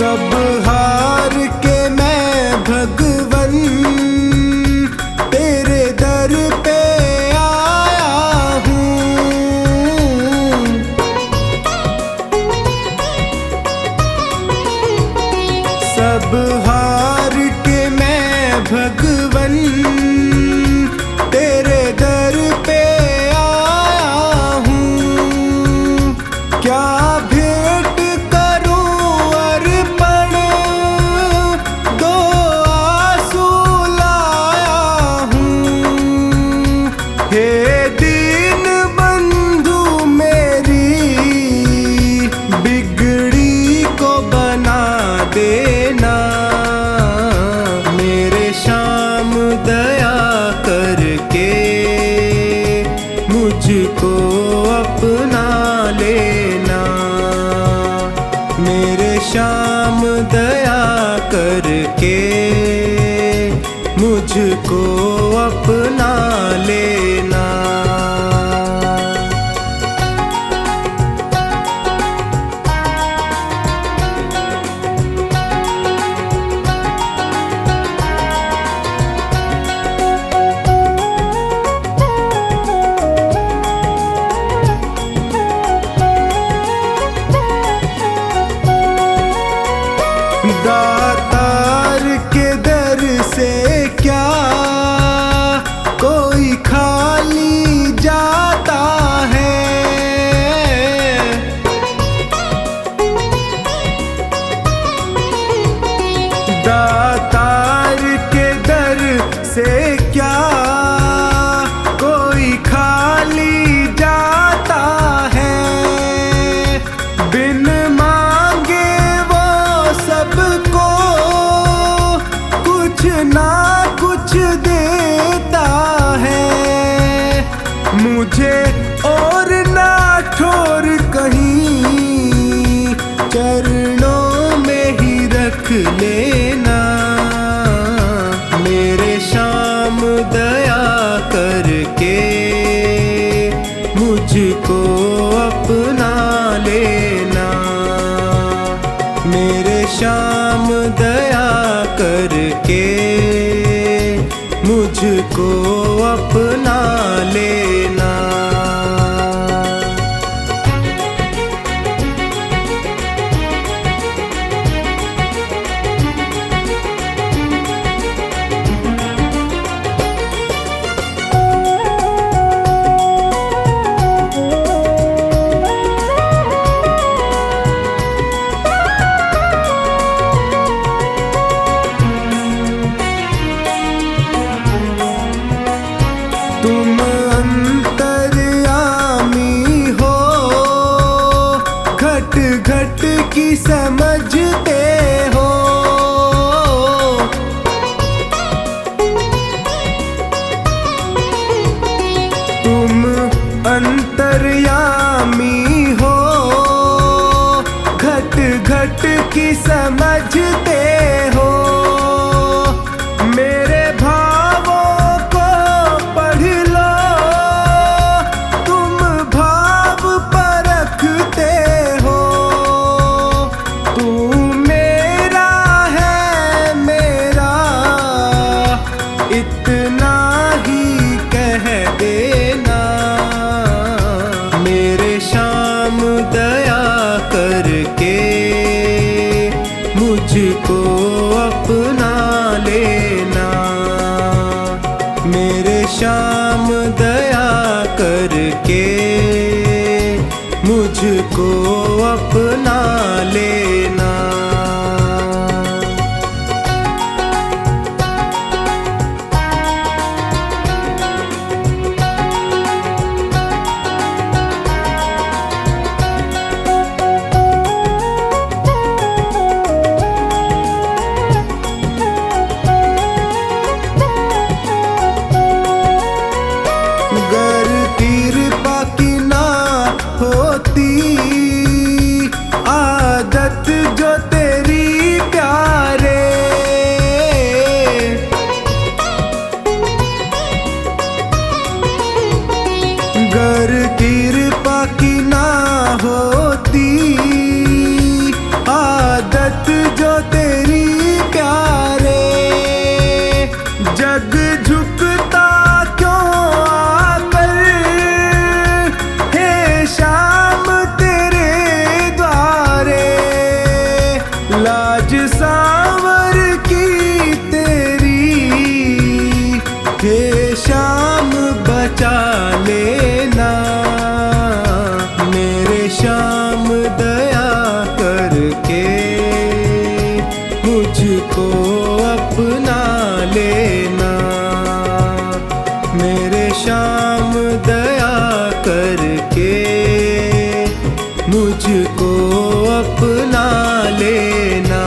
सब हार के मैं भगवन तेरे दर पे आया हूँ। सब हार के मैं भगवन तेरे दर पे आया हूँ। क्या भेंट करूं अर्पण, दो आंसू लाया हूँ। हे दीन बंधु मेरी बिगड़ी को बना देना। मेरे श्याम दया करके मुझको अपना लेना। मेरे श्याम दया करके मुझको अपना लेना। दातार के दर से क्या कोई खाली जाता है। दातार के दर से क्या कोई खाली जाता है। बिन मांगे वो सबको कुछ ना कुछ देता है। मुझे और ना ठोर कहीं चरणों में ही रख लेना। मेरे श्याम दया करके मुझको अपना लेना। मेरे श्याम दया करके मुझको अपना लेना। तुम अंतर्यामी हो, घट घट की समझते हो। तुम अंतर्यामी हो, घट घट की समझते हो। मेरे भावों को पढ़ लो, तुम भाव परखते हो। तू मेरा है मेरा इतना ही कह देना। मेरे श्याम दया करके मुझको अपना लेना। मेरे श्याम दया करके मुझको अपना लेना। गर कृपा की ना होती लाज सांवर की तेरी, हे श्याम बचा लेना मेरे श्याम, दया करके मुझको अपना लेना मेरे श्याम, दया करके मुझको अपना लेना।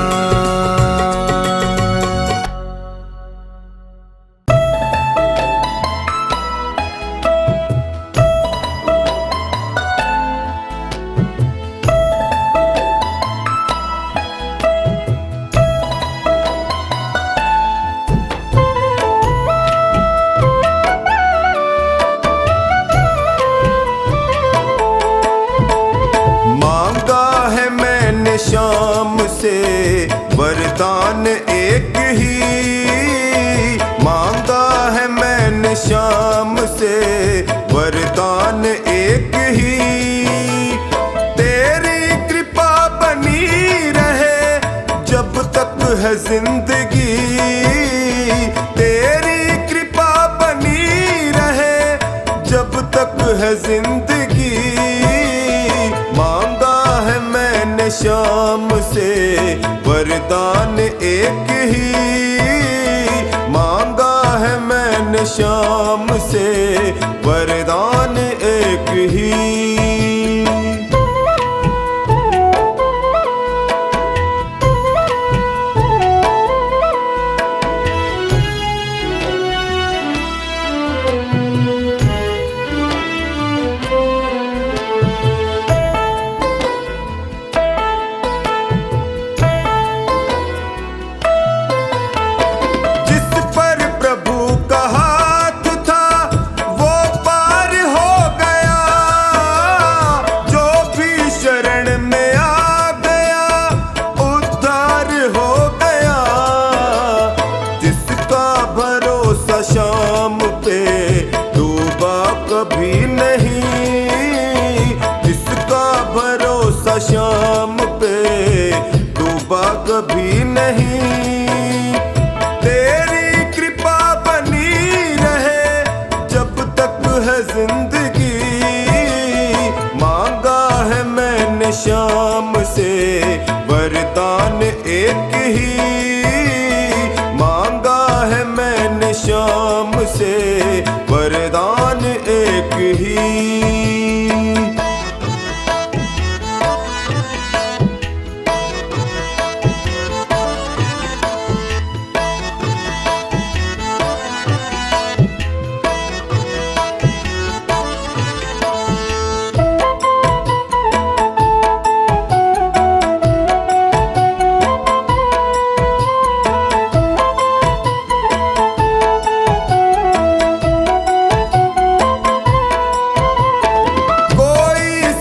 श्याम से वरदान एक ही, मांगा है मैंने श्याम से वरदान एक ही। तेरी कृपा बनी रहे जब तक है जिंदगी, तेरी कृपा बनी रहे जब तक है जिंदगी। मांगा है मैंने श्याम से वरदान एक ही, मांगा है मैंने श्याम से वरदान एक ही। श्याम पे डूबा कभी नहीं, जिसका भरोसा श्याम पे डूबा कभी नहीं। तेरी कृपा बनी रहे जब तक है जिंदगी, मांगा है मैंने श्याम से वरदान एक ही, मांगा है मैंने श्याम से वरदान एक ही।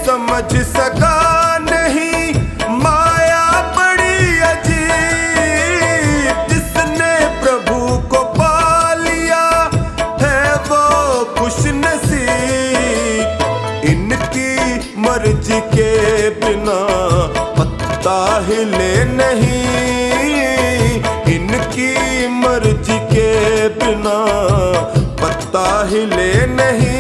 समझ सका नहीं माया बड़ी अजीब, जिसने प्रभु को पा लिया है वो खुश नसीब। इनकी मर्जी के बिना पत्ता हिले नहीं, इनकी मर्जी के बिना पत्ता हिले नहीं।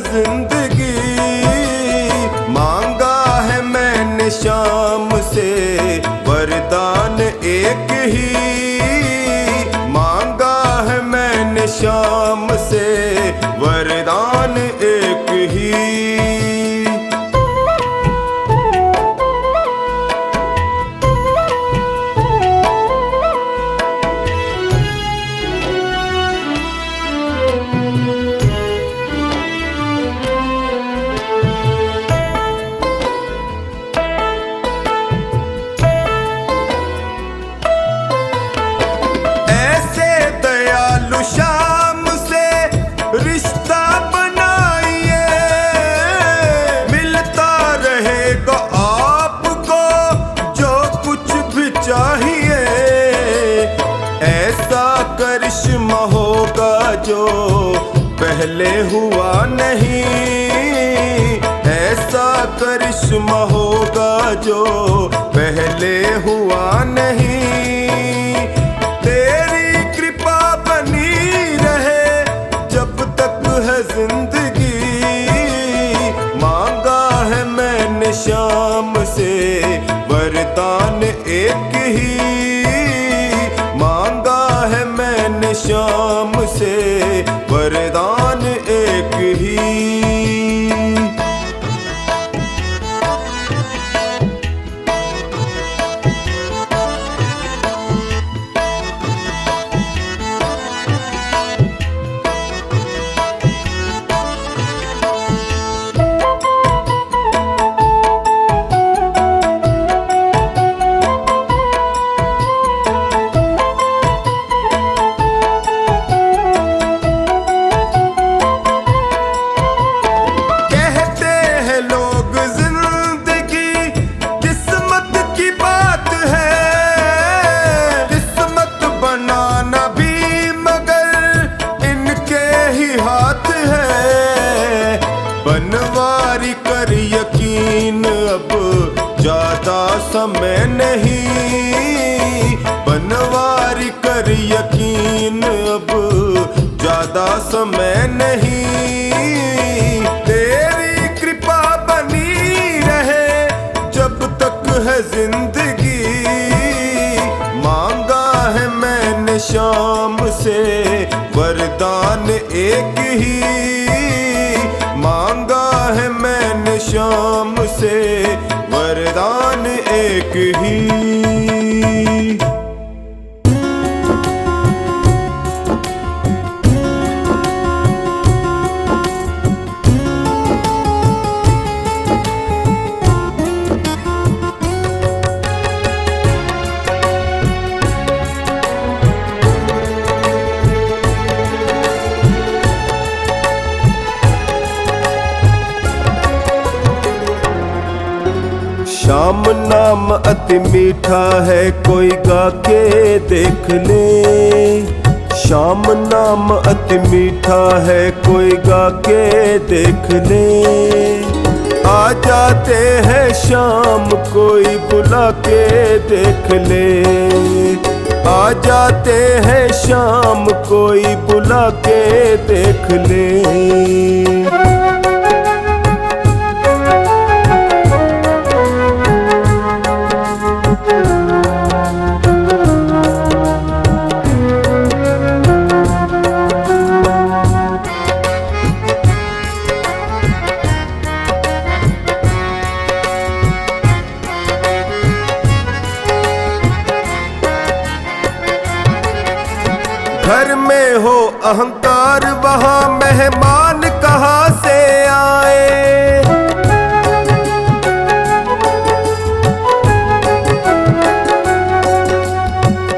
जिंदगी मांगा है मैंने श्याम से वरदान एक ही, मांगा है मैंने श्याम से वरदान एक ही। श्याम से रिश्ता बनाइए, मिलता रहेगा आपको जो कुछ भी चाहिए। ऐसा करिश्मा होगा जो पहले हुआ नहीं, जो पहले हुआ नहीं। तेरी कृपा बनी रहे जब तक है जिंदगी। मांगा है मैंने शाम से वरदान एक ही। मांगा है मैंने शाम से वरदान एक ही। बनवारी कर यकीन अब ज्यादा समय नहीं। बनवारी कर यकीन अब ज्यादा समय नहीं। तेरी कृपा बनी रहे जब तक है जिंदगी। मांगा है मैंने शाम से वरदान एक ही। मांगा है मैंने शाम से वरदान एक ही। श्याम नाम अति मीठा है कोई गा के देख ले। श्याम नाम अति मीठा है कोई गा के देख ले। आ जाते हैं शाम कोई बुला के देख ले। आ जाते हैं शाम कोई बुला के देख ले। घर में हो अहंकार वहाँ मेहमान कहाँ से आए।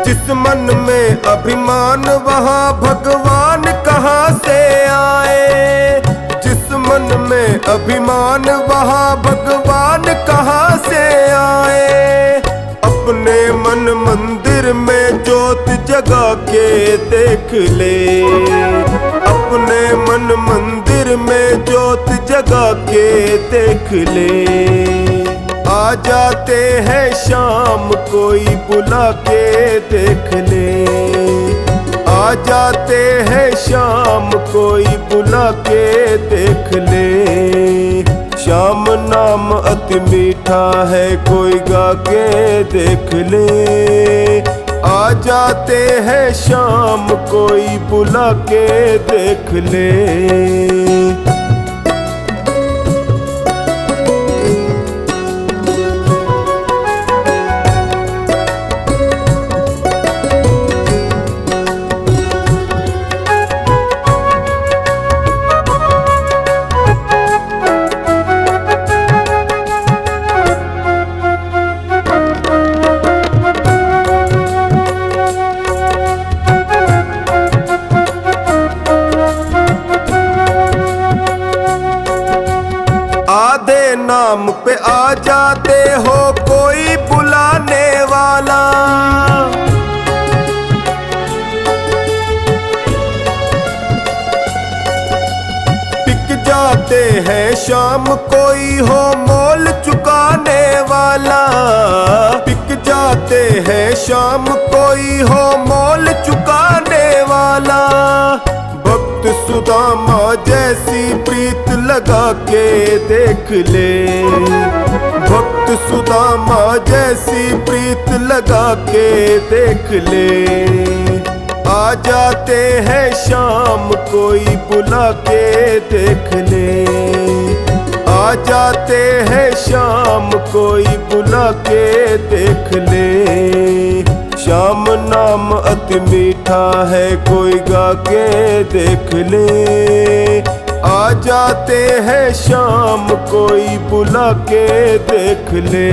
जिस मन में अभिमान वहाँ भगवान कहाँ से आए। जिस मन में अभिमान वहाँ भगवान कहाँ से आए। अपने मन मंदिर में ज्योत जगा के देख ले। अपने मन मंदिर में ज्योत जगा के देख ले। आ जाते हैं शाम कोई बुला के देख ले। आ जाते हैं शाम कोई बुला के देख ले। श्याम नाम अति मीठा है कोई गा के देख ले। आ जाते हैं शाम कोई बुला के देख ले। आधे नाम पे आ जाते हो कोई बुलाने वाला। बिक जाते हैं शाम कोई हो मोल चुकाने वाला। वाला। बिक जाते हैं शाम कोई हो मोल चुकाने वाला। भक्त सुदामा जैसी प्रीत लगा के देख ले। भक्त सुदामा जैसी प्रीत लगा के देख ले। आ जाते हैं शाम कोई बुला के देख ले। आ जाते हैं शाम कोई बुला के देख ले। श्याम नाम अति मीठा है कोई गा के देख ले। आ जाते हैं शाम कोई बुला के देख ले।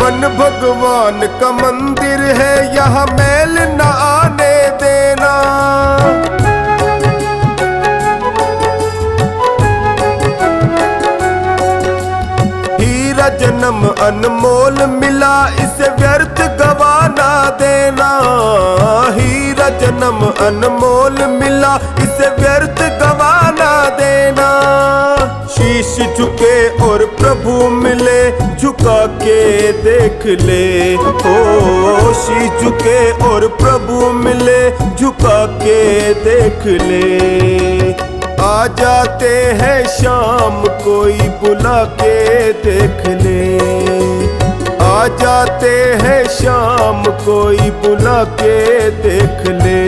मन भगवान का मंदिर है यहाँ मैल न आने देना। हीरा जन्म अनमोल मिला इसे व्यर्थ गवाना देना। हीरा जन्म अनमोल मिला इसे व्यर्थ गवाना देना। शीश झुके और प्रभु मिले झुका के देख ले। ओ शीश झुके और प्रभु मिले झुका के देख ले। आ जाते हैं शाम कोई बुला के देख ले। आ जाते हैं शाम कोई बुला के देख ले।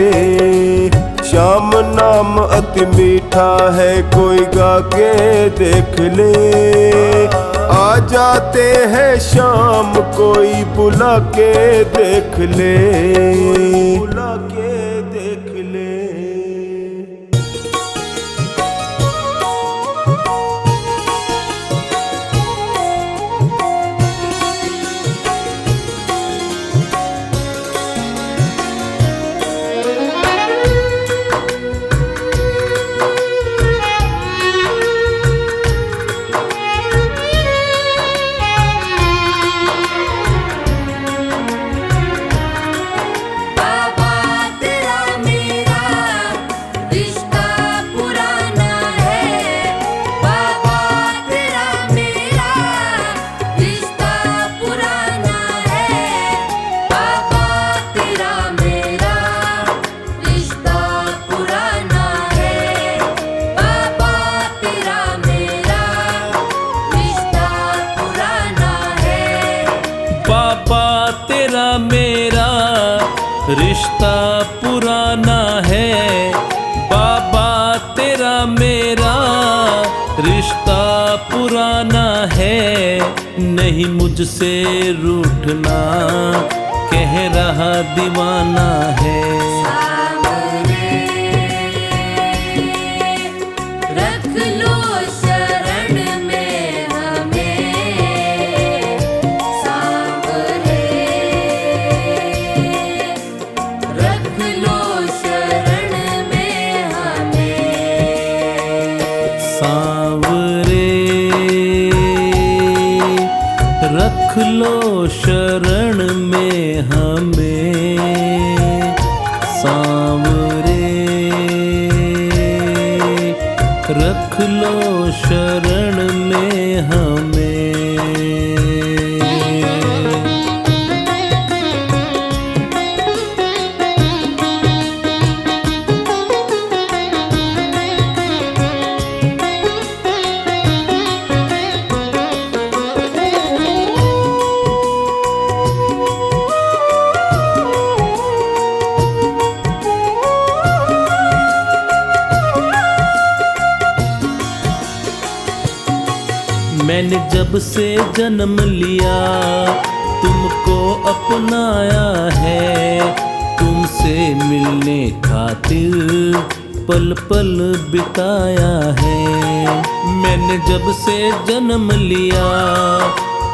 श्याम नाम अति मीठा है कोई गा के देख ले। आ जाते हैं शाम कोई बुला के देख ले। बुला के देख ले। मेरा रिश्ता पुराना है। बाबा तेरा मेरा रिश्ता पुराना है। नहीं मुझसे रूठना कह रहा दीवाना है। रख लो शरण में हमें सांवरे। रख लो शरण में हमें। मैंने जब से जन्म लिया तुमको अपनाया है। तुमसे मिलने खातिर पल पल बिताया है। मैंने जब से जन्म लिया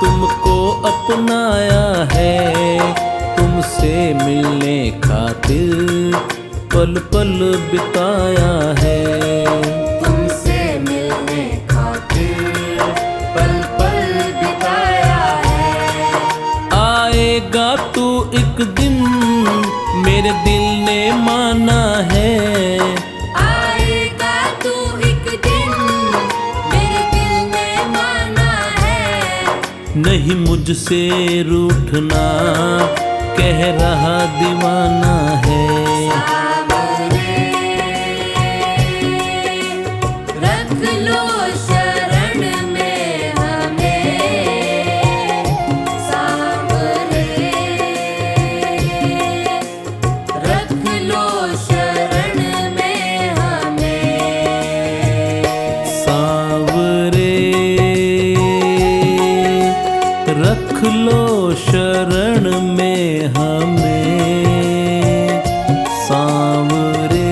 तुमको अपनाया है। तुमसे मिलने खातिर पल पल बिताया है। तुमसे मिलने खातिर पल पल बिताया है। आएगा तू एक दिन मेरे दिल ने माना है। आएगा तू एक दिन मेरे दिल ने माना है। नहीं मुझसे रूठना कह रहा दीवाना है। सावरे रख लो शरण में हमें। सावरे रख लो शरण में हमें। सांवरे रख लो शरण में हमें। सांवरे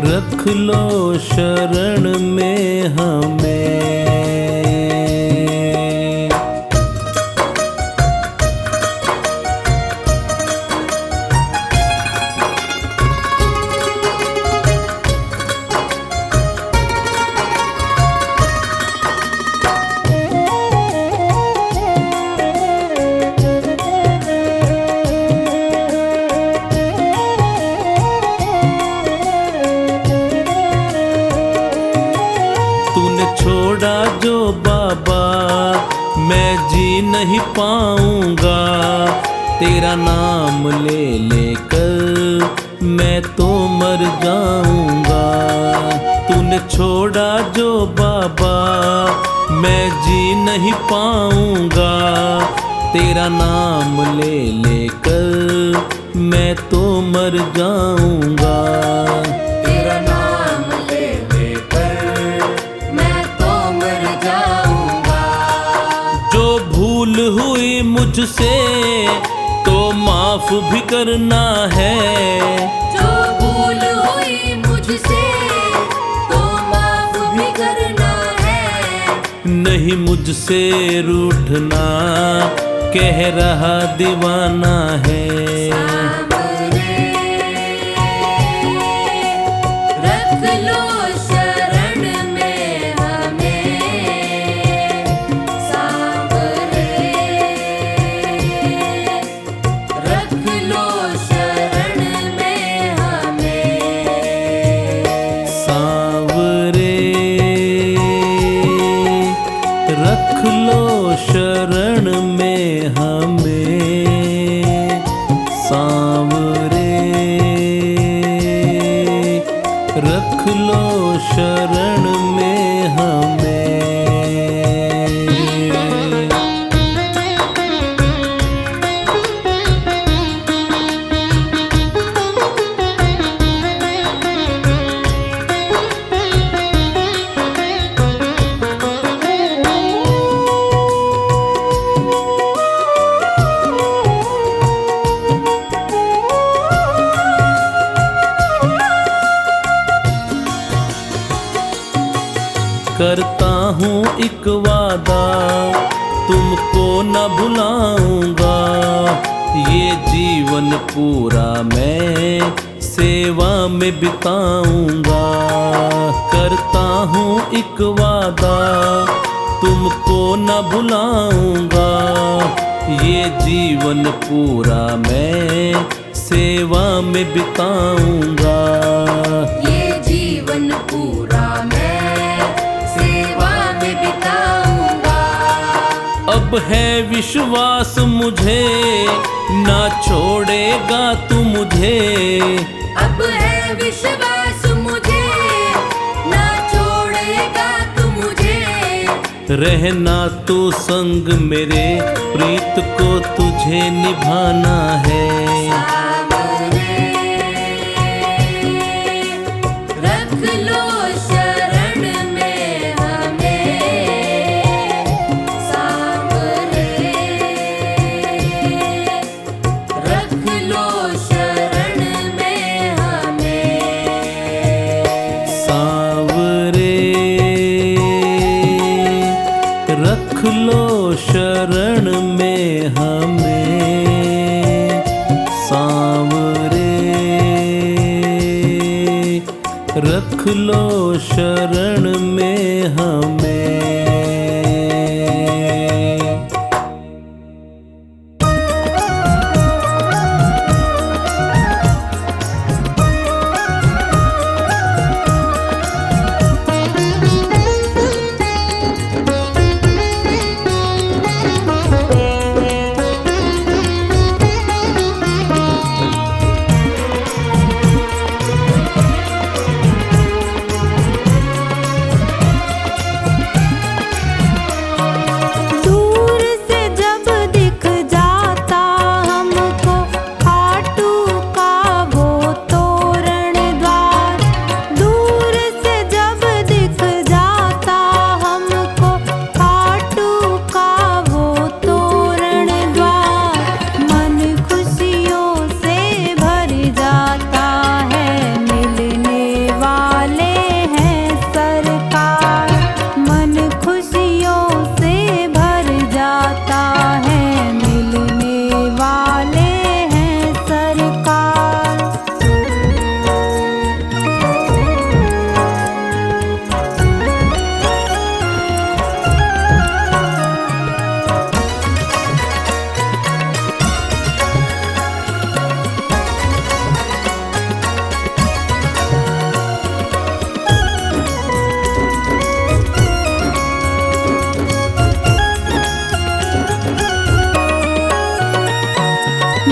रख लो शरण में हमें। तूने छोड़ा जो बाबा मैं जी नहीं पाऊंगा। तेरा नाम ले लेकर मैं तो मर जाऊंगा। तूने छोड़ा जो बाबा मैं जी नहीं पाऊंगा। तेरा नाम ले लेकर मैं तो मर जाऊंगा। तेरा नाम ले लेकर मैं तो मर जाऊंगा। जो भूल हुई मुझसे तो माफ भी करना है। जो भूल हुई मुझसे तो माफ भी करना है। नहीं मुझसे रूठना कह रहा दीवाना है। सावरे रख लो शरण में हमें। सावरे रख लो शरण में हमें। सांवरे रख लो शरण में हमें। सांवरे रख लो शरण में हमें। करता हूँ एक वादा तुमको न भुलाऊंगा। ये जीवन पूरा मैं सेवा में बिताऊंगा। करता हूँ एक वादा तुमको न भुलाऊंगा। ये जीवन पूरा मैं सेवा में बिताऊंगा। ये जीवन पूरा मैं सेवा में बिताऊंगा। अब है विश्वास मुझे ना छोड़ेगा तू मुझे। अब है विश्वास मुझे ना छोड़ेगा तू मुझे। रहना तू संग मेरे प्रीत को तुझे निभाना है। सावरे रख लो शरण में हमें। सावरे रख लो शरण में हमें। सांवरे रख लो शरण शरण में हमें सांवरे, रख लो शरण में हमें।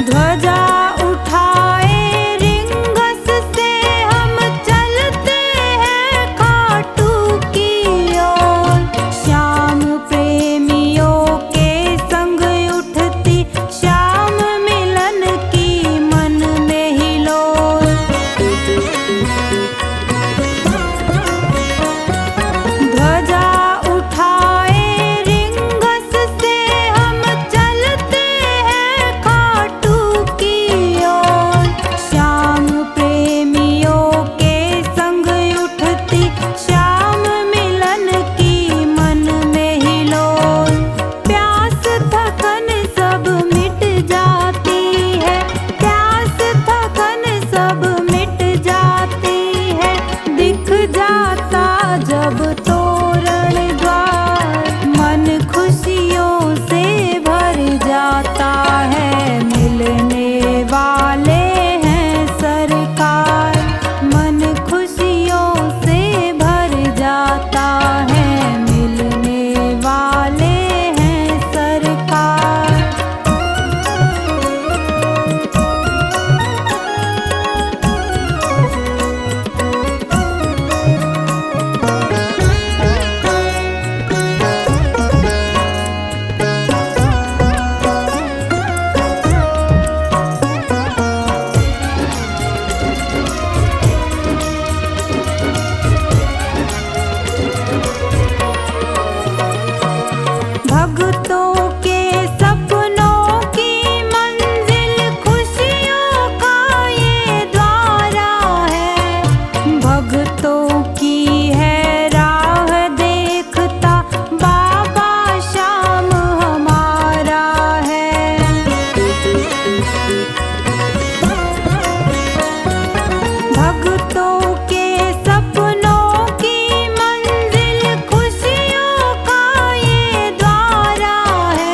ध्वजा उठाए रिंगस से हम चलते हैं खाटू की ओर। श्याम प्रेमियों के संग उठती श्याम मिलन की मन में हिलोर। ध्वजा उठाए रिंगस से हम चलते हैं खाटू की ओर। श्याम प्रेमियों के संग उठती श्याम मिलन की मन में हिलोर। प्यास थकन सब मिट जाती है, प्यास थकन सब मिट जाती है। दिख जाता जब तोरण द्वार, मन खुशियों से भर जाता है। मिलने वाले हैं सरकार, मन खुशियों से भर जाता है। मिलने वाले हैं सरकार। भक्तों के सपनों की मंजिल खुशियों का ये द्वारा है। भक्तों की है राह देखता बाबा श्याम हमारा है। भक्तों के सपनों की मंजिल खुशियों का ये द्वारा है।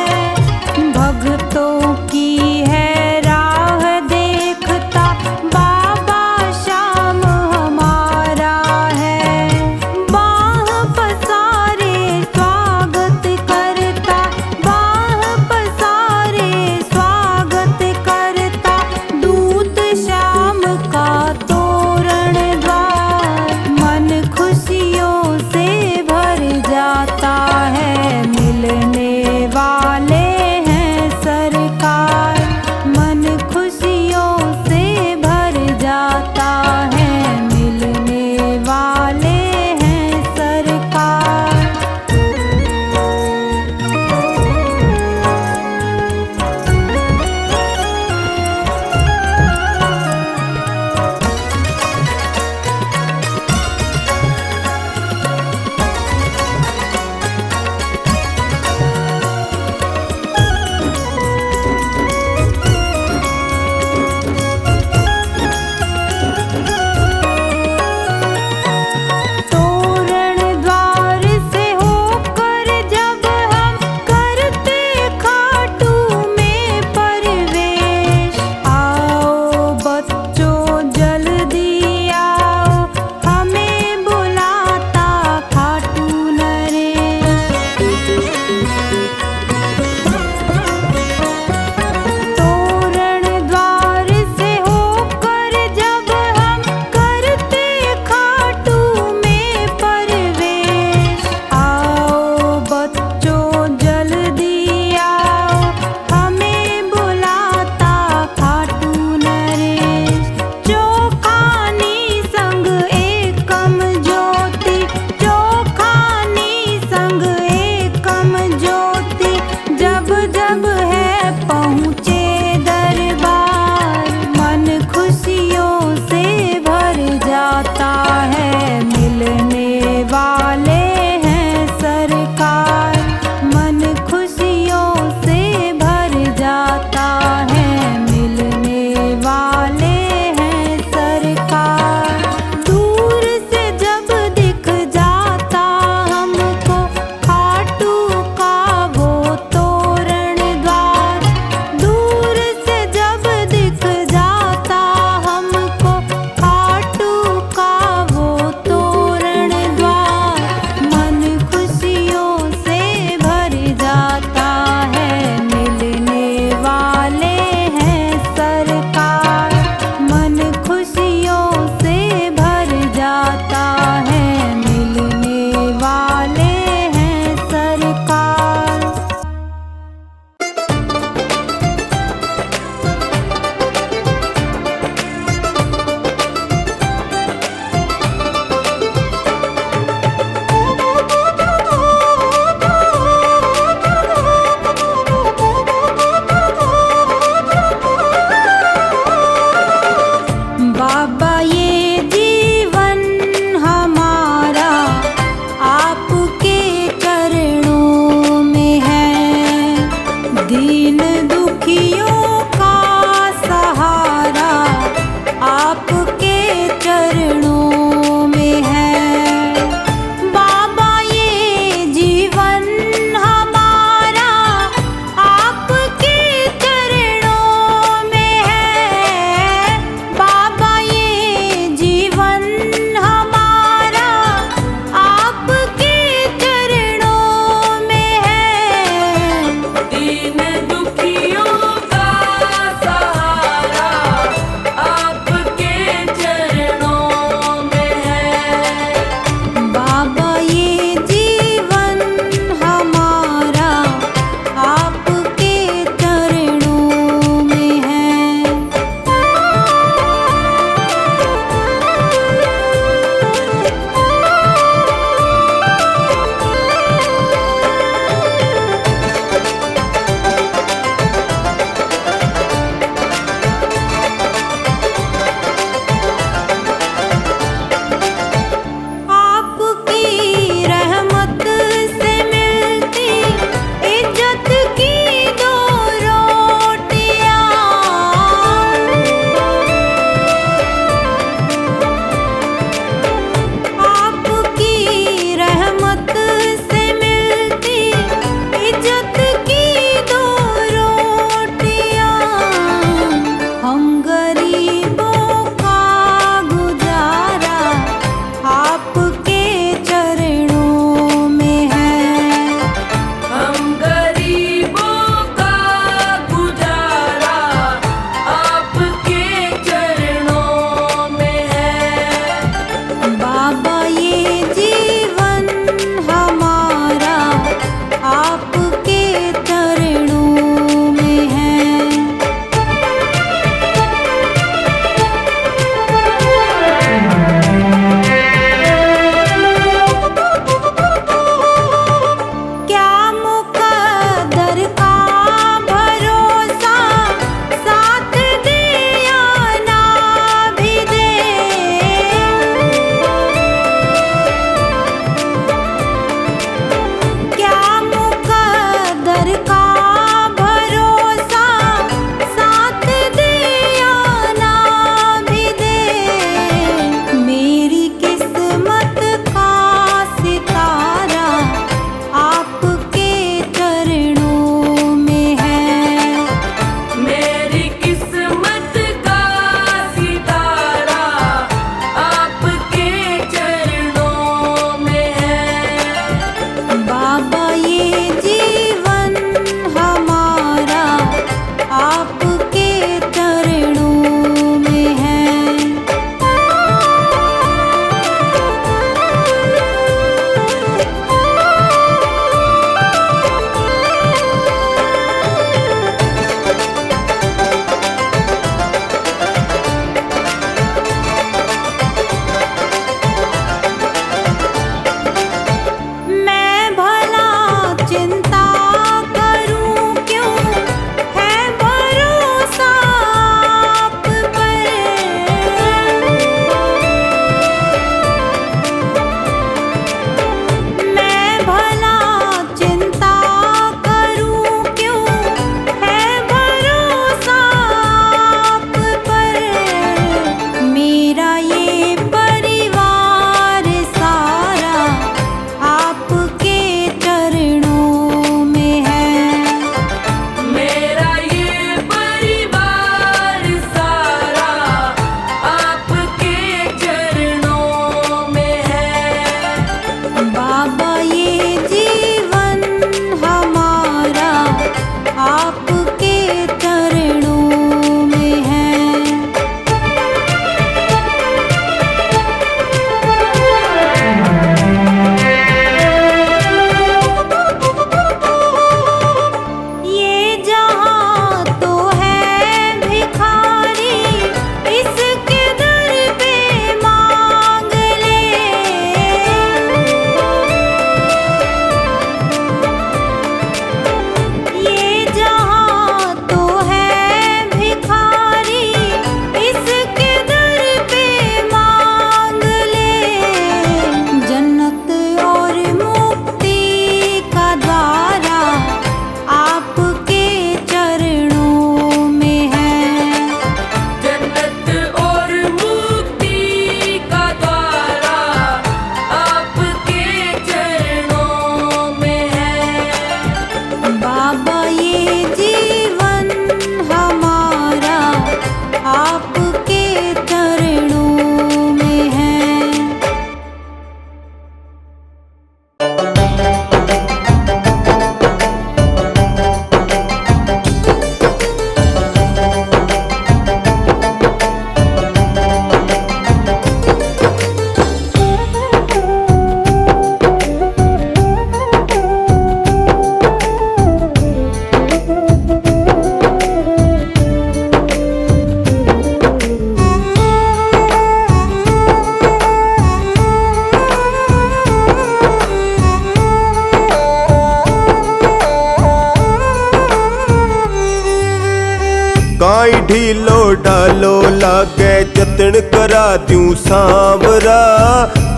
काई ढीलो ढालो लागे जतन करा दूं सांवरा।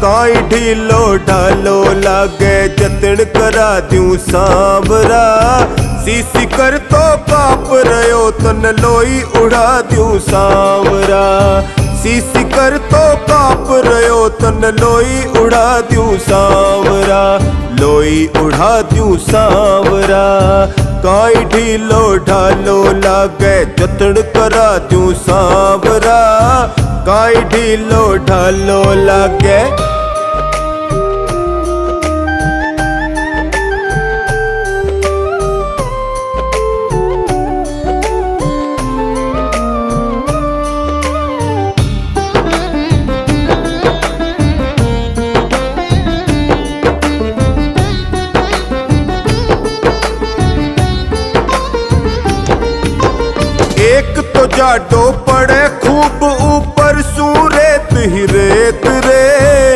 काई ढीलो ढालो लागे जतन करा दूं सांवरा। सीसी कर तो काप रयो तन लोई उड़ा दूं सांवरा। सीसी कर तो काप रयो तन लोई उड़ा दूं सांवरा। लोई उड़ा दूं सांवरा। काई ढीलो ढालो लागे जतन करा दूं सांवरा। काई ढीलो ढालो लागे। एक तो जाडो पड़े खूब ऊपर सू रेत ही रेत रे।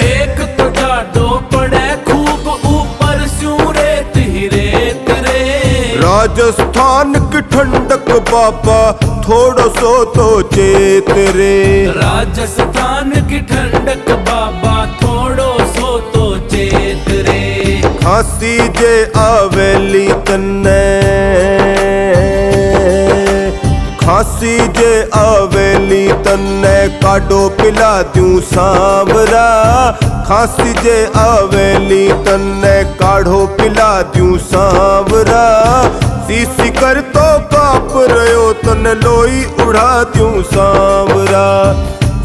एक तो जाडो पड़े खूब ऊपर सू रेत ही रेत रे। राजस्थान की ठंडक बाबा थोड़ो सो तो चेत रे। राजस्थान की ठंडक बाबा थोड़ो सो तो चेत रे। खांसी जे आवेली तन्ने। खांसी जे आवेली तन्ने काढ़ो पिला दूं सांवरा। खांसी जे आवेली तन्ने काढ़ो पिला दूं सांवरा। सीसी कर तो काप रयो तन लोई उड़ा दूं सांवरा।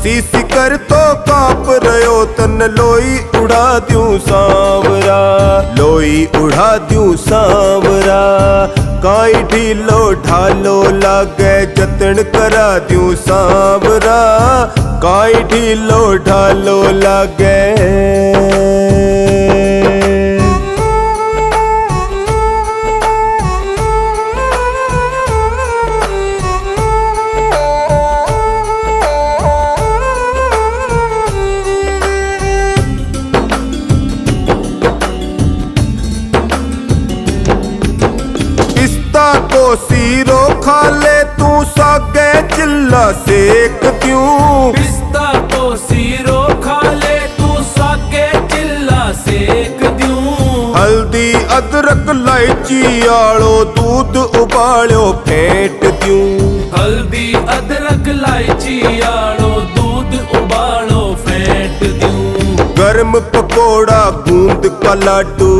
सीसी कर तो काप रयो तन लोई उड़ा दूं सांवरा। लोई उड़ा दूं सांवरा। काई ढीलो ढालो लागे जतन करा दूं सांवरा। काई ढीलो ढालो लागे। को सीरो खा ले तू सागे चिल्ला सेक दूं। पिस्ता को सीरो खा ले तू सागे चिल्ला सेक दूं। हल्दी अदरक इलायची आलो दूध उबालो फेंट दूं। हल्दी अदरक इलायची आलो दूध उबालो फेंट दूं। गर्म पकोड़ा गूंद का लाडू।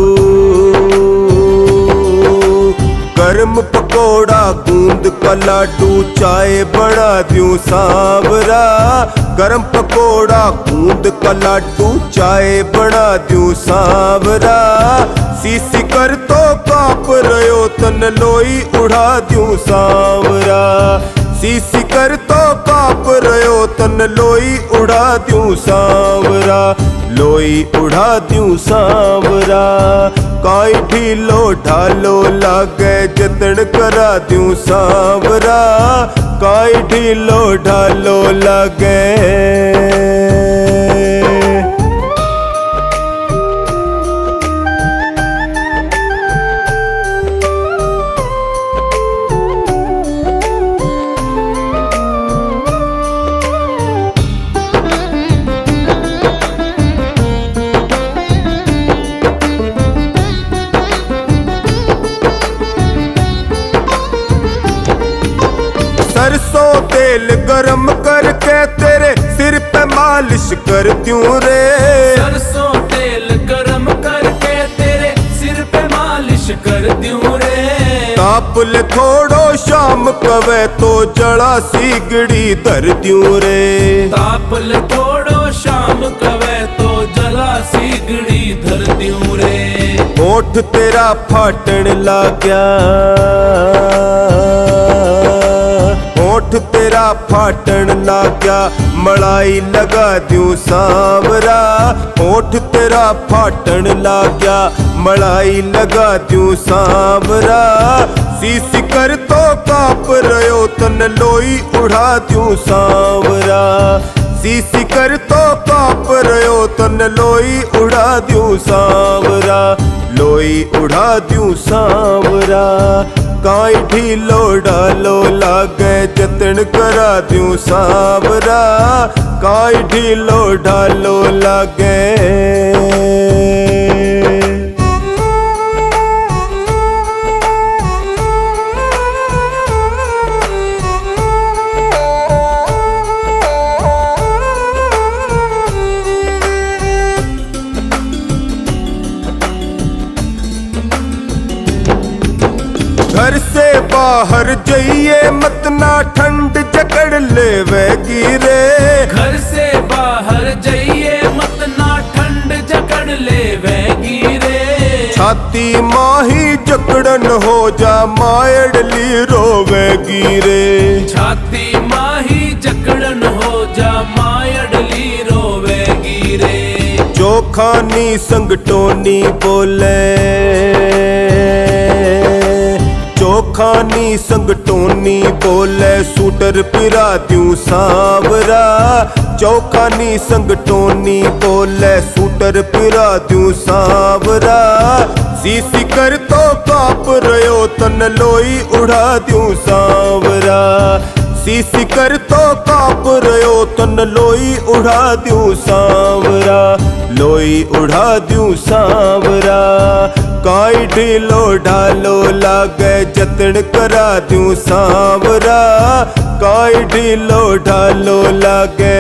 गर्म पकोड़ा गूंद का लाडू चाय बना दूं सांवरा। गर्म पकोड़ा गूंद का लाडू चाय बना दूं सांवरा। सीसी कर तो काप रयो तन लोई उड़ा दूं सांवरा। सीसी कर तो काप रयो तन लोई उड़ा दूं सांवरा। लोई उड़ा दूं सांवरा। काई ढीलो ढालो लागे जतन करा दूं सांवरा। काई ढीलो ढालो लागे। सरसों तेल गरम करके तेरे सिर पे मालिश कर दूं रे। सरसों तेल गरम करके तेरे सिर पे मालिश कर दूं रे। ताप ले थोड़ो शाम कवे तो जड़ा सीगड़ी धर दूं रे। ताप ले थोड़ो शाम कवे तो जला सीगड़ी धर दूं रे। होठ तेरा फाटन लाग्या। होठ तेरा फाटन लाग्या मलाई लगा दूं सांवरा। होठ तेरा फाटन लाग्या मलाई लगा दूं सांवरा। सीसी कर तो काप रयो तन लोई उड़ा दूं सांवरा। सीसी कर तो काप रहो तन लोई उड़ा दूं सांवरा, लोई उड़ा दूं सांवरा। काई ढीलो डालो लागे जतन करा दूं सांवरा, काई ढीलो डालो लागे। घर से बाहर जाइए मत ना ठंड जकड़ लेवेगी रे, घर से बाहर जाइए मत ना ठंड जकड़ लेवेगी रे। छाती माही जकड़न हो जा मायड़ली रोवेगी रे, छाती माही जकड़न हो जा मायड़ली रोवेगी रे। चोखानी संगटोनी बोले, चोखानी संगटोनी बोले सूटर पिरा दूं सांवरा, चौखानी संगटोनी बोले सूटर पिरा दूं सांवरा। सीसी कर तो काप रहो तन लोई उड़ा दूं सांवरा, सीसी कर तो काप रहो तन लोई उड़ा दूं सांवरा, लोई उड़ा दूं सांवरा। काई ढीलो ढालो लागे जतन करा दूं सांवरा, काई ढीलो ढालो लागे।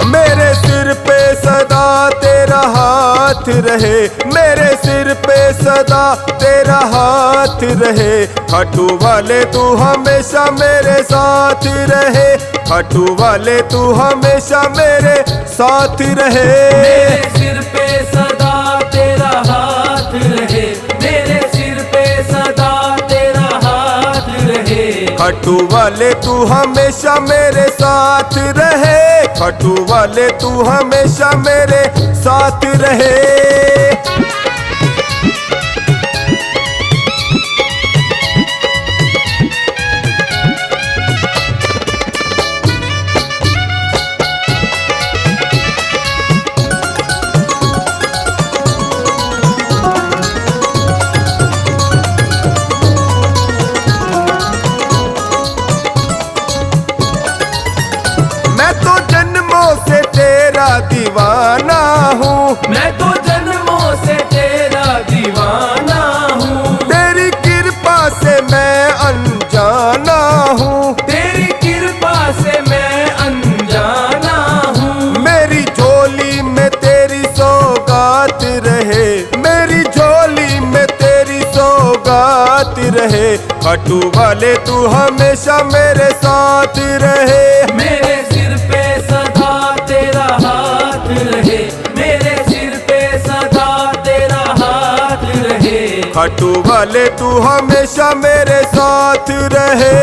मेरे सिर पे सदा तेरा हाथ रहे, मेरे सिर पे सदा तेरा हाथ रहे। खाटू वाले तू हमेशा मेरे साथ रहे, खाटू वाले तू हमेशा मेरे साथ रहे। मेरे सिर पे सदा तेरा हाथ रहे, मेरे सिर पे सदा तेरा हाथ रहे। खाटू वाले तू हमेशा मेरे साथ रहे, खाटू वाले तू हमेशा मेरे साथ रहे। मैं तो जन्मों से तेरा दीवाना हूँ, मैं तो जन्मों से तेरा दीवाना हूँ। तेरी कृपा से मैं अनजाना हूँ, तेरी कृपा से मैं अनजाना हूँ। मेरी झोली में तेरी सौगात रहे, मेरी झोली में तेरी सौगात रहे। खाटू वाले तू हमेशा मेरे साथ रहे। मेरे सिर पे सदा तेरा हाथ रहे, मेरे सिर पे सदा तेरा हाथ रहे। खाटू वाले तू हमेशा मेरे साथ रहे।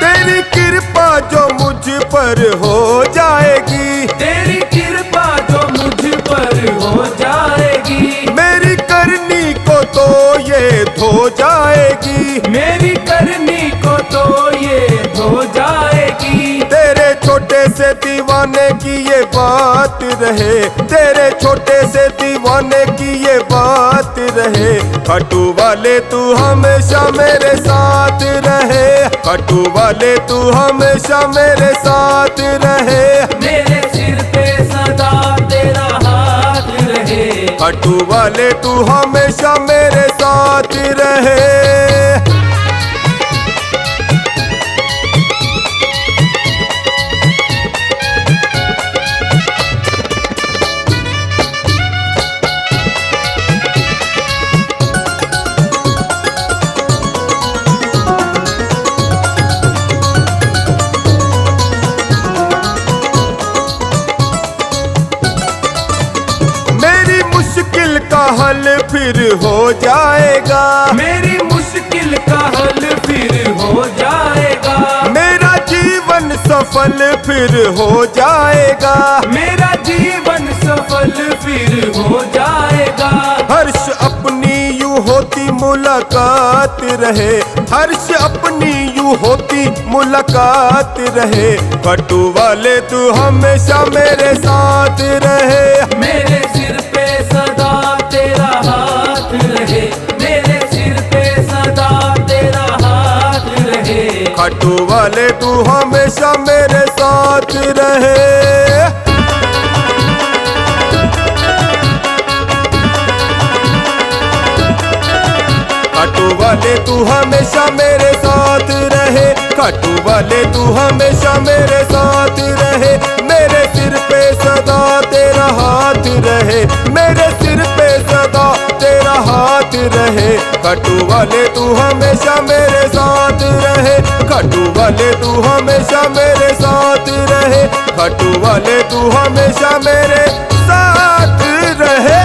तेरी कृपा जो मुझ पर हो जाएगी, तेरी कृपा जो मुझ पर हो जाएगी। मेरी करनी को तो ये धो जाएगी, मेरी करनी को तो ये धो जाएगी। तेरे छोटे से दीवाने की ये बात रहे, तेरे छोटे से दीवाने की ये बात रहे। खाटू वाले तू हमेशा मेरे साथ रहे, खाटू वाले तू हमेशा मेरे साथ रहे। मेरे सिर पे सदा तेरा हाथ रहे, खाटू वाले तू हमेशा मेरे साथ रहे। मेरी मुश्किल का हल फिर हो जाएगा, मेरी मुश्किल का हल फिर हो जाएगा। मेरा जीवन सफल फिर हो जाएगा, मेरा जीवन सफल फिर हो जाएगा। हर्ष अपनी यूं होती मुलाकात रहे, हर्ष अपनी यूं होती मुलाकात रहे। खाटू वाले तू हमेशा मेरे साथ रहे। मेरे सिर पे सदा तेरा हाथ रहे, मेरे सिर पे सदा तेरा हाथ रहे। खाटू वाले तू हमेशा मेरे साथ रहे। खाटू वाले तू हमेशा मेरे साथ रहे, खाटू वाले तू हमेशा मेरे साथ रहे। मेरे सिर पे सदा तेरा हाथ रहे, मेरे सिर पे सदा तेरा हाथ रहे। खाटू वाले तू हमेशा मेरे साथ रहे, खाटू वाले तू हमेशा मेरे साथ रहे। खाटू वाले तू हमेशा मेरे साथ रहे।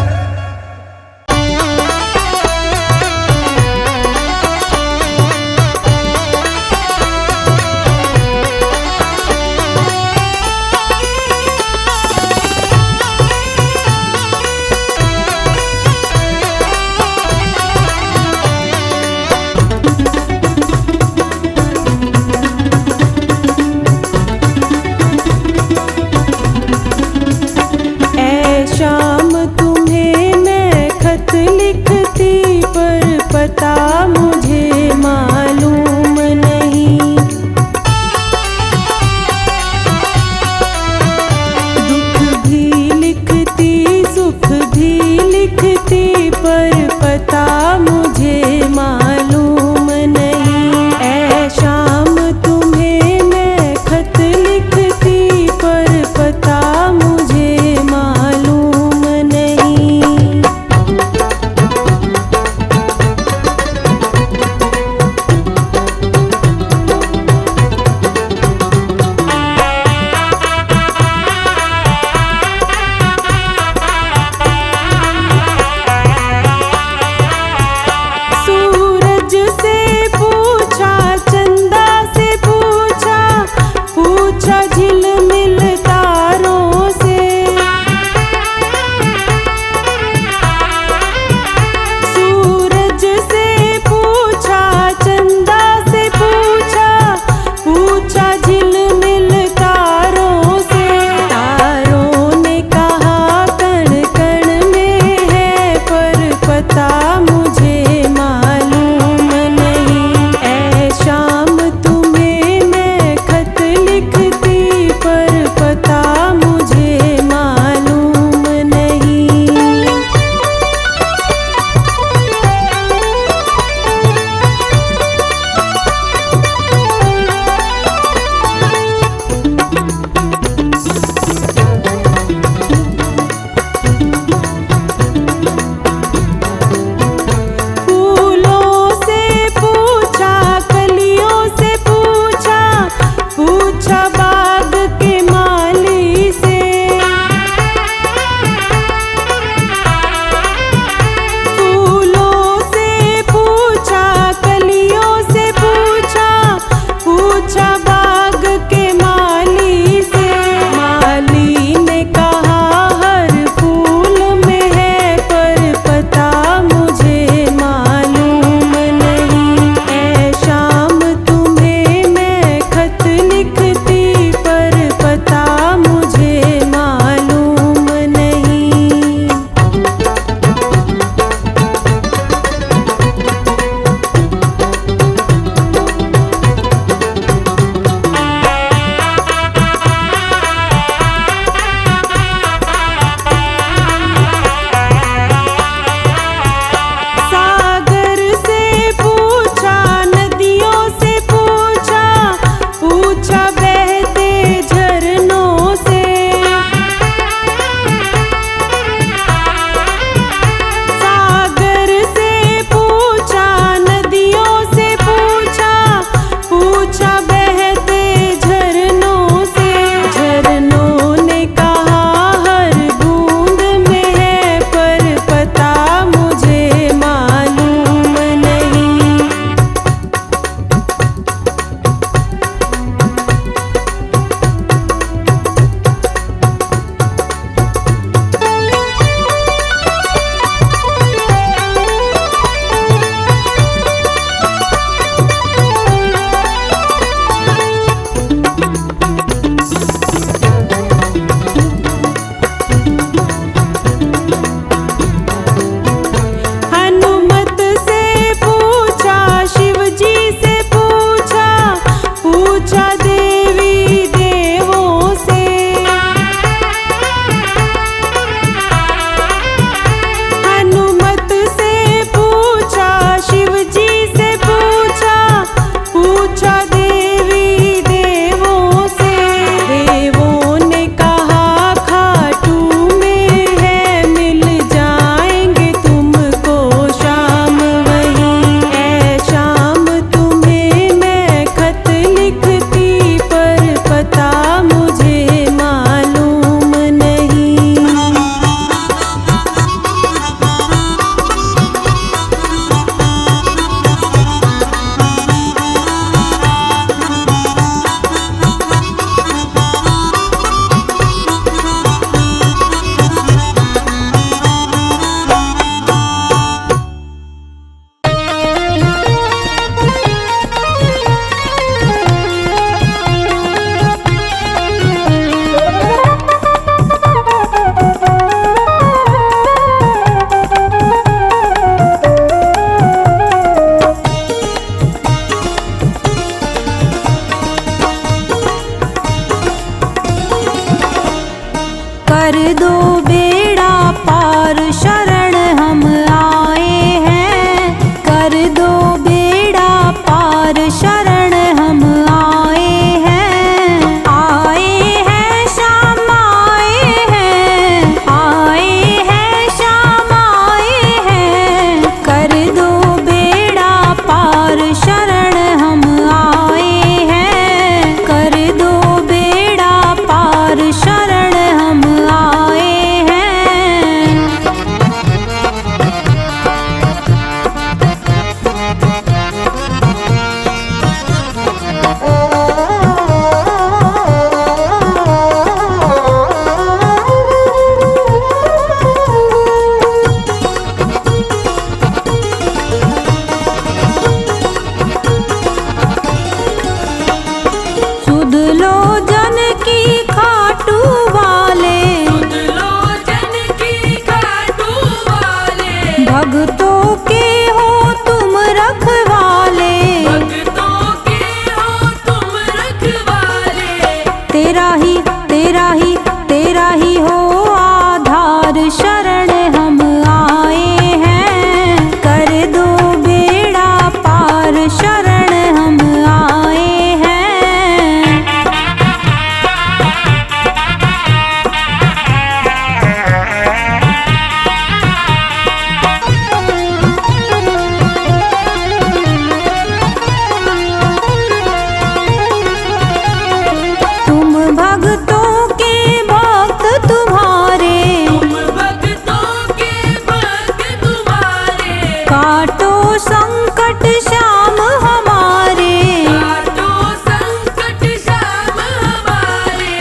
संकट श्याम हमारे, काटो संकट श्याम हमारे।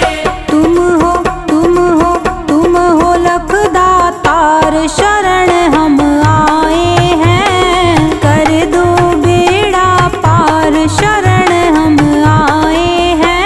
तुम हो तुम हो तुम हो लख दातार, शरण हम आए हैं, कर दो बेड़ा पार, शरण हम आए हैं।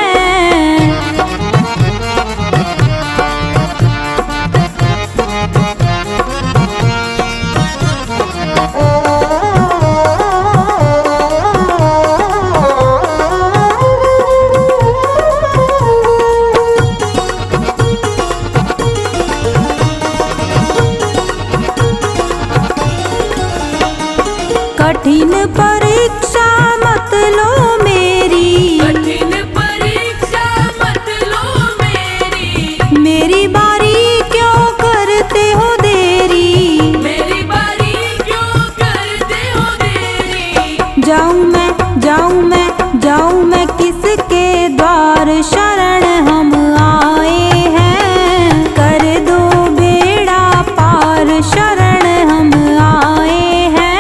कठिन परीक्षा मत लो मेरी, कठिन परीक्षा मत लो मेरी। मेरी बारी क्यों करते हो देरी, मेरी बारी क्यों करते हो देरी। जाऊं मैं जाऊं मैं जाऊं मैं किसके द्वार, शरण हम आए हैं, कर दो बेड़ा पार, शरण हम आए हैं।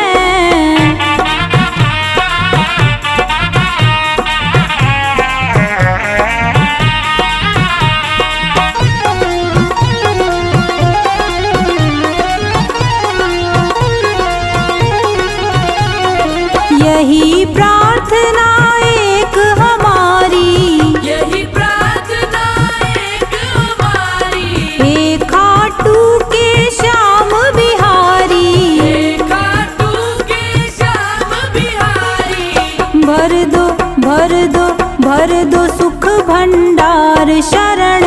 यही प्रार्थना एक हमारी, यही प्रार्थना एक हमारी। हे खाटू के श्याम बिहारी, हे खाटू के श्याम बिहारी। भर दो भर दो भर दो सुख भंडार, शरण